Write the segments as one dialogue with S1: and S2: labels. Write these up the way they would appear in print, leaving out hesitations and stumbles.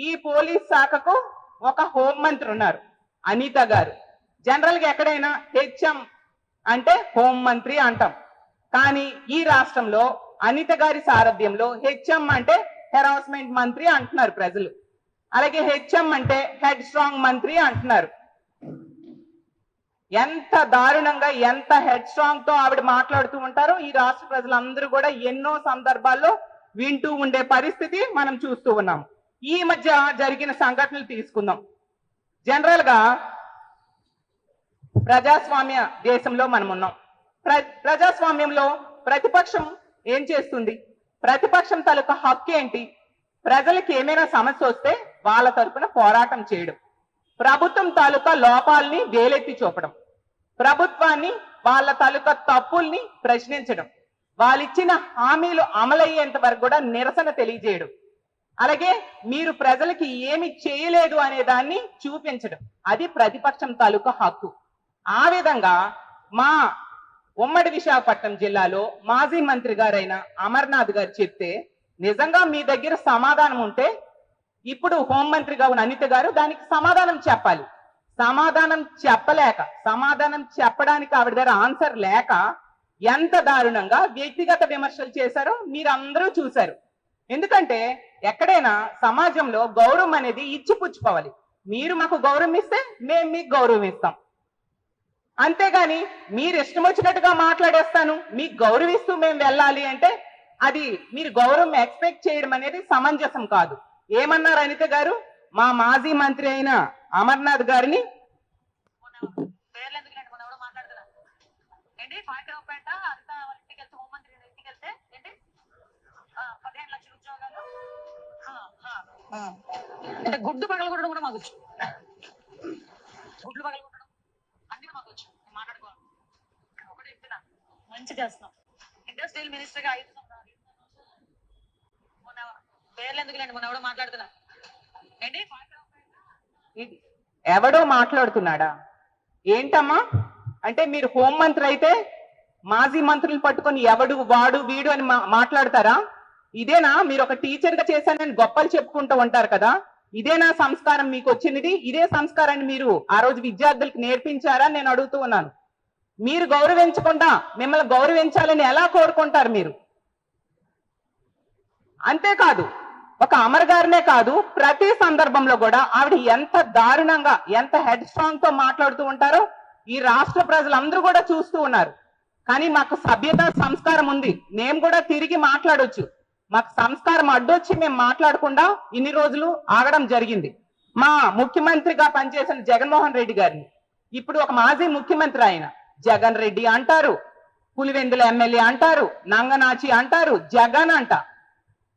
S1: ఈ పోలీస్ శాఖకు ఒక హోంమంత్రి ఉన్నారు, అనిత గారు. జనరల్ గా ఎక్కడైనా హెచ్ఎం అంటే హోంమంత్రి అంటాం, కానీ ఈ రాష్ట్రంలో అనిత గారి సారథ్యంలో హెచ్ఎం అంటే హెరాస్మెంట్ మంత్రి అంటున్నారు ప్రజలు. అలాగే హెచ్ఎం అంటే హెడ్ స్ట్రాంగ్ మంత్రి అంటున్నారు. ఎంత దారుణంగా, ఎంత హెడ్ స్ట్రాంగ్ తో ఆవిడ మాట్లాడుతూ ఉంటారో ఈ రాష్ట్ర ప్రజలందరూ కూడా ఎన్నో సందర్భాల్లో వింటూ ఉండే పరిస్థితి మనం చూస్తూ ఉన్నాం. ఈ మధ్య జరిగిన సంఘటనలు తీసుకుందాం. జనరల్ గా ప్రజాస్వామ్య దేశంలో మనం ఉన్నాం. ప్రజాస్వామ్యంలో ప్రతిపక్షం ఏం చేస్తుంది? ప్రతిపక్షం తాలూకా హక్కు ఏంటి? ప్రజలకు ఏమైనా సమస్య వస్తే వాళ్ళ తరపున పోరాటం చేయడం, ప్రభుత్వం తాలూకా లోపాలని వేలెత్తి చూపడం, ప్రభుత్వాన్ని వాళ్ళ తాలూకా తప్పుల్ని ప్రశ్నించడం, వాళ్ళిచ్చిన హామీలు అమలయ్యేంత వరకు కూడా నిరసన తెలియజేయడం, అలాగే మీరు ప్రజలకి ఏమి చేయలేదు అనే దాన్ని చూపించడం, అది ప్రతిపక్షం తాలూకా హక్కు. ఆ విధంగా మా ఉమ్మడి విశాఖపట్నం జిల్లాలో మాజీ మంత్రి గారైన అమర్నాథ్ గారు చెప్తే, నిజంగా మీ దగ్గర సమాధానం ఉంటే ఇప్పుడు హోంమంత్రిగా ఉన్న అనిత గారు దానికి సమాధానం చెప్పాలి. సమాధానం చెప్పలేక, సమాధానం చెప్పడానికి ఆవిడ దగ్గర ఆన్సర్ లేక ఎంత దారుణంగా వ్యక్తిగత విమర్శలు చేశారో మీరందరూ చూశారు. ఎందుకంటే ఎక్కడైనా సమాజంలో గౌరవం అనేది ఇచ్చిపుచ్చుకోవాలి. మీరు మాకు గౌరవం ఇస్తే మేము మీకు గౌరవం ఇస్తాం, అంతేగాని మీరు ఇష్టం వచ్చినట్టుగా మాట్లాడేస్తాను మీకు గౌరవిస్తూ మేము వెళ్ళాలి అంటే అది మీరు గౌరవం ఎక్స్పెక్ట్ చేయడం అనేది సమంజసం కాదు. ఏమన్నారు అనిత గారు? మా మాజీ మంత్రి అయిన అమర్నాథ్ గారిని
S2: అంటే గుడ్డు పగలగొట్టడం కూడా మాకు వచ్చు, గుడ్లు పగలగొట్టడం అన్ని మాకు వచ్చు. మాట్లాడుకోవాలి ఒకటి చెప్తున్నా, మంచి చేస్తున్నాం. ఇండస్ట్రియల్ మినిస్టర్ గా 5 సంవత్సరాలు మొన్న పేర్లు ఎందుకులేండి, మొన్న ఎవడో మాట్లాడుతున్నా ఏంటి,
S1: ఎవడో మాట్లాడుతున్నాడా ఏంటమ్మా? అంటే మీరు హోంమంత్రి అయితే మాజీ మంత్రులు పట్టుకొని ఎవడు వాడు వీడు అని మాట్లాడతారా? ఇదేనా మీరు ఒక టీచర్ గా చేశానని గొప్పలు చెప్పుకుంటూ ఉంటారు కదా? ఇదేనా సంస్కారం మీకు వచ్చినది? ఇదే సంస్కారాన్ని మీరు ఆ రోజు విద్యార్థులకు నేర్పించారా నేను అడుగుతూ ఉన్నాను. మీరు గౌరవించకుండా మిమ్మల్ని గౌరవించాలని ఎలా కోరుకుంటారు మీరు? అంతేకాదు, ఒక అమర్ గారినే కాదు, ప్రతి సందర్భంలో కూడా ఆవిడ ఎంత దారుణంగా, ఎంత హెడ్ స్ట్రాంగ్ తో మాట్లాడుతూ ఉంటారో ఈ రాష్ట్ర ప్రజలందరూ కూడా చూస్తూ ఉన్నారు. కానీ మాకు సభ్యత, సంస్కారం ఉంది, మేము కూడా తిరిగి మాట్లాడొచ్చు. మాకు సంస్కారం అడ్డొచ్చి మేము మాట్లాడకుండా ఇన్ని రోజులు ఆగడం జరిగింది. మా ముఖ్యమంత్రిగా పనిచేసిన జగన్మోహన్ రెడ్డి గారిని, ఇప్పుడు ఒక మాజీ ముఖ్యమంత్రి ఆయన జగన్ రెడ్డి అంటారు, పులివెందుల ఎమ్మెల్యే అంటారు, నంగనాచి అంటారు, జగన్ అంట.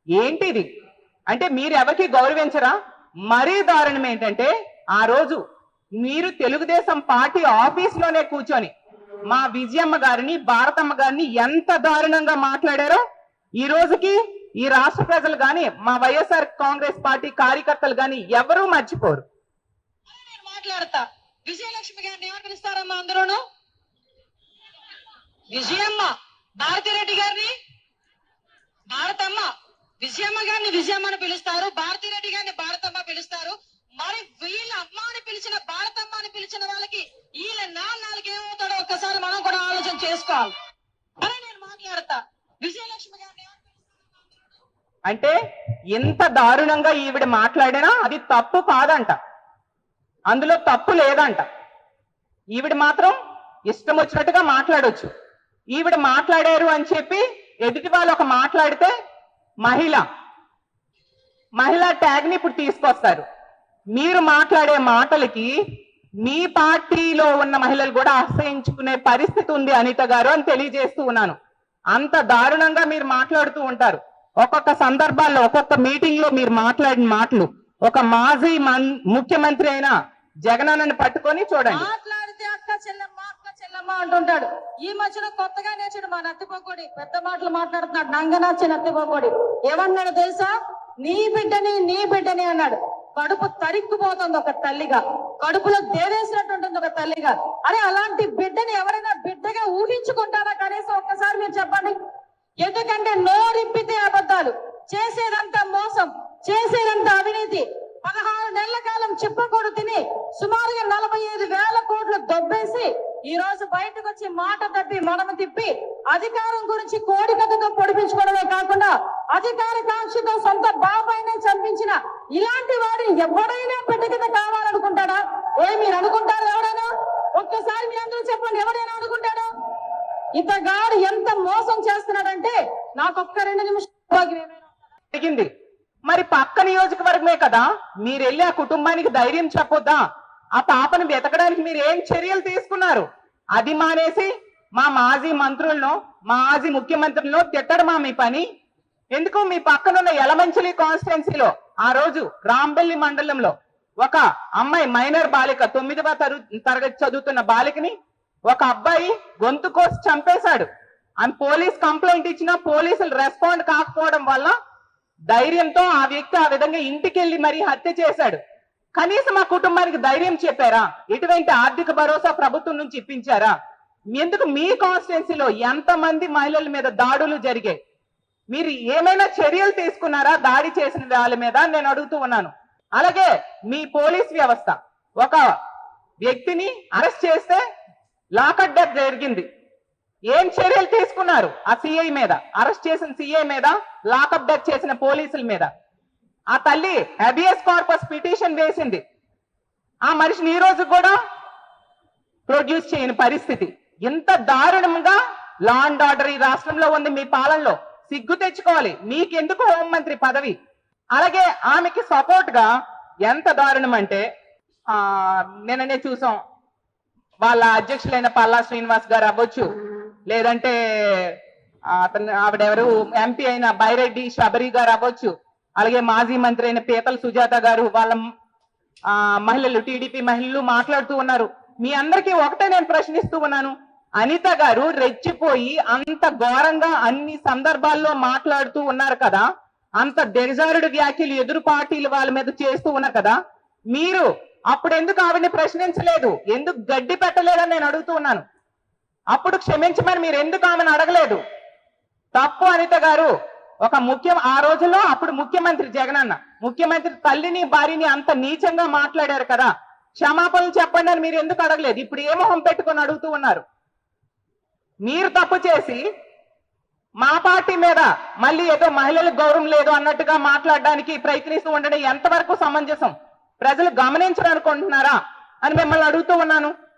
S1: ఏంటిది? అంటే మీరు ఎవరికి గౌరవించరా? మరీ దారుణం ఏంటంటే ఆ రోజు మీరు తెలుగుదేశం పార్టీ ఆఫీస్ లోనే కూర్చొని మా విజయమ్మ గారిని, భారతమ్మ గారిని ఎంత దారుణంగా మాట్లాడారో ఈ రోజుకి ఈ రాష్ట్ర ప్రజలు గాని, మా వైఎస్ఆర్ కాంగ్రెస్ పార్టీ కార్యకర్తలు గాని ఎవరూ మర్చిపోరు.
S2: మాట్లాడతా విజయలక్ష్మి గారిని ఏమని పిలుస్తారమ్మా? అందరూను విజయమ్మ, భారతిరెడ్డి గారిని భారతమ్మ, విజయమ్మ గారిని విజయమ్మని పిలుస్తారు, భారతిరెడ్డి గారిని భారతమ్మ పిలుస్తారు. మరి వీళ్ళ అమ్మ అని పిలిచిన, భారతమ్మ అని పిలిచిన వాళ్ళకి వీళ్ళ నాన్నకి ఏమవుతాడో ఒక్కసారి మనం కూడా ఆలోచన చేసుకోవాలి. అరే నేను మాట్లాడతా విజయలక్ష్మి గారిని
S1: అంటే ఎంత దారుణంగా ఈవిడ మాట్లాడినా అది తప్పు కాదంట, అందులో తప్పు లేదంట. ఈవిడ మాత్రం ఇష్టం వచ్చినట్టుగా మాట్లాడొచ్చు. ఈవిడ మాట్లాడారు అని చెప్పి ఎదుటి వాళ్ళు ఒక మాట్లాడితే మహిళ ట్యాగ్ ని ఇప్పుడు తీసుకొస్తారు. మీరు మాట్లాడే మాటలకి మీ పార్టీలో ఉన్న మహిళలు కూడా అసహించుకునే పరిస్థితి ఉంది అనిత గారు అని తెలియజేస్తూ ఉన్నాను. అంత దారుణంగా మీరు మాట్లాడుతూ ఉంటారు. ఒక్కొక్క సందర్భాల్లో, ఒక్కొక్క మీటింగ్ లో మీరు మాట్లాడిన మాటలు ఒక మాజీ ముఖ్యమంత్రి అయిన జగనన్నని పట్టుకొని చూడండి.
S2: మాట్లాడితే అక్క చెల్లమ్మ అంటుంటాడు. ఈ మధ్యన కొత్తగా నేర్చుడు మా నత్తిపోకోడి పెద్ద మాటలు మాట్లాడుతున్నాడు. నంగనాచి నత్తిపోకోడి ఏమన్నాడు తెలుసా? నీ బిడ్డని అన్నాడు. కడుపు తరిక్కుపోతుంది ఒక తల్లిగా, కడుపులో దేవేసినట్టు ఉంటుంది ఒక తల్లిగా. అరే అలాంటి బిడ్డని ఎవరైనా బిడ్డగా ఊహించుకుంటారా? కనీసం ఒక్కసారి మీరు చెప్పండి. ఎందుకంటే నోరిప్పితే అబద్ధాలు, చేసేదంతా మోసం, చేసేదంతా అవినీతి. 16 నెలల కాలం చిప్పకూడు తిని సుమారుగా 45,000 కోట్లు దొబ్బేసి ఈ రోజు బయటకు వచ్చి మాట తప్పి మనము తిప్పి అధికారం గురించి కోడికథతో పొడిపించుకోవడమే కాకుండా అధికార కాంక్షతో సొంత బాబాయినే చంపించిన ఇలాంటి వాడిని ఎవడైనా పెట్టకిత కావాలనుకుంటాడా? మీరు అనుకుంటారు ఎవడైనా? ఒక్కసారి మీ అందరూ చెప్పండి, ఎవడైనా అనుకుంటాడా? ఇతగాడు ఎంత మోసం చేస్తున్నాడంటే నాకు ఒక్క 2 నిమిషాలు
S1: జరిగింది. మరి పక్క నియోజకవర్గమే కదా, మీరు వెళ్ళి ఆ కుటుంబానికి ధైర్యం చెప్పొద్దా? ఆ పాపను వెతకడానికి మీరు ఏం చర్యలు తీసుకున్నారు? అది మానేసి మా మాజీ మంత్రులను, మాజీ ముఖ్యమంత్రులను తిట్టడమా మీ పని? ఎందుకు మీ పక్కనున్న యలమంచిలి కాన్స్టిట్యున్సీలో ఆ రోజు రాంబెల్లి మండలంలో ఒక అమ్మాయి మైనర్ బాలిక 9వ తరగతి చదువుతున్న బాలికని ఒక అబ్బాయి గొంతు కోసి చంపేశాడు. అని పోలీస్ కంప్లైంట్ ఇచ్చినా పోలీసులు రెస్పాండ్ కాకపోవడం వల్ల ధైర్యంతో ఆ వ్యక్తి ఆ విధంగా ఇంటికి వెళ్లి మరీ హత్య చేశాడు. కనీసం ఆ కుటుంబానికి ధైర్యం చెప్పారా? ఎటువంటి ఆర్థిక భరోసా ప్రభుత్వం నుంచి ఇప్పించారా? ఎందుకు మీ కాన్స్టిట్యున్సీలో ఎంతమంది మహిళల మీద దాడులు జరిగాయి? మీరు ఏమైనా చర్యలు తీసుకున్నారా దాడి చేసిన వాళ్ళ మీద? నేను అడుగుతూ ఉన్నాను. అలాగే మీ పోలీస్ వ్యవస్థ ఒక వ్యక్తిని అరెస్ట్ చేస్తే లాకప్ డెత్ జరిగింది. ఏం చర్యలు తీసుకున్నారు? ఆ సిఐ మీద, అరెస్ట్ చేసిన సిఐ మీద, లాకప్ డెత్ చేసిన పోలీసుల మీద. ఆ తల్లి హెబియస్ కార్పస్ పిటిషన్ వేసింది. ఆ మనిషిని ఈ రోజు కూడా ప్రొడ్యూస్ చేయని పరిస్థితి. ఇంత దారుణంగా లా అండ్ ఆర్డర్ ఈ రాష్ట్రంలో ఉంది. మీ పాలనలో సిగ్గు తెచ్చుకోవాలి. మీకెందుకు హోంమంత్రి పదవి? అలాగే ఆమెకి సపోర్ట్ గా ఎంత దారుణం అంటే నిన్ననే చూసాం, వాళ్ళ అధ్యక్షులైన పల్లా శ్రీనివాస్ గారు అవ్వచ్చు, లేదంటే ఆవిడెవరు ఎంపీ అయిన బైరెడ్డి శబరి గారు అవ్వచ్చు, అలాగే మాజీ మంత్రి అయిన పీతల సుజాత గారు, వాళ్ళ మహిళలు, టీడీపీ మహిళలు మాట్లాడుతూ ఉన్నారు. మీ అందరికీ ఒకటే నేను ప్రశ్నిస్తూ ఉన్నాను. అనిత గారు రెచ్చిపోయి అంత ఘోరంగా అన్ని సందర్భాల్లో మాట్లాడుతూ ఉన్నారు కదా, అంత దిగజారుడు వ్యాఖ్యలు ఎదురు పార్టీలు వాళ్ళ మీద చేస్తూ ఉన్నారు కదా, మీరు అప్పుడు ఎందుకు ఆవిడని ప్రశ్నించలేదు? ఎందుకు గడ్డి పెట్టలేదని నేను అడుగుతూ ఉన్నాను. అప్పుడు క్షమించమని మీరు ఎందుకు ఆమెను అడగలేదు? తప్పు అనిత గారు. ఆ రోజుల్లో అప్పుడు ముఖ్యమంత్రి జగనన్న, ముఖ్యమంత్రి తల్లిని భార్యని అంత నీచంగా మాట్లాడారు కదా, క్షమాపణలు చెప్పండి అని మీరు ఎందుకు అడగలేదు? ఇప్పుడు ఏ మొహం పెట్టుకొని అడుగుతూ ఉన్నారు? మీరు తప్పు చేసి మా పార్టీ మీద మళ్ళీ ఏదో మహిళలకు గౌరవం లేదు అన్నట్టుగా మాట్లాడడానికి ప్రయత్నిస్తూ ఉండడం ఎంతవరకు సమంజసం? ప్రజలు గమనించరనుకుంటున్నారా అని మిమ్మల్ని అడుగుతూ ఉన్నాను.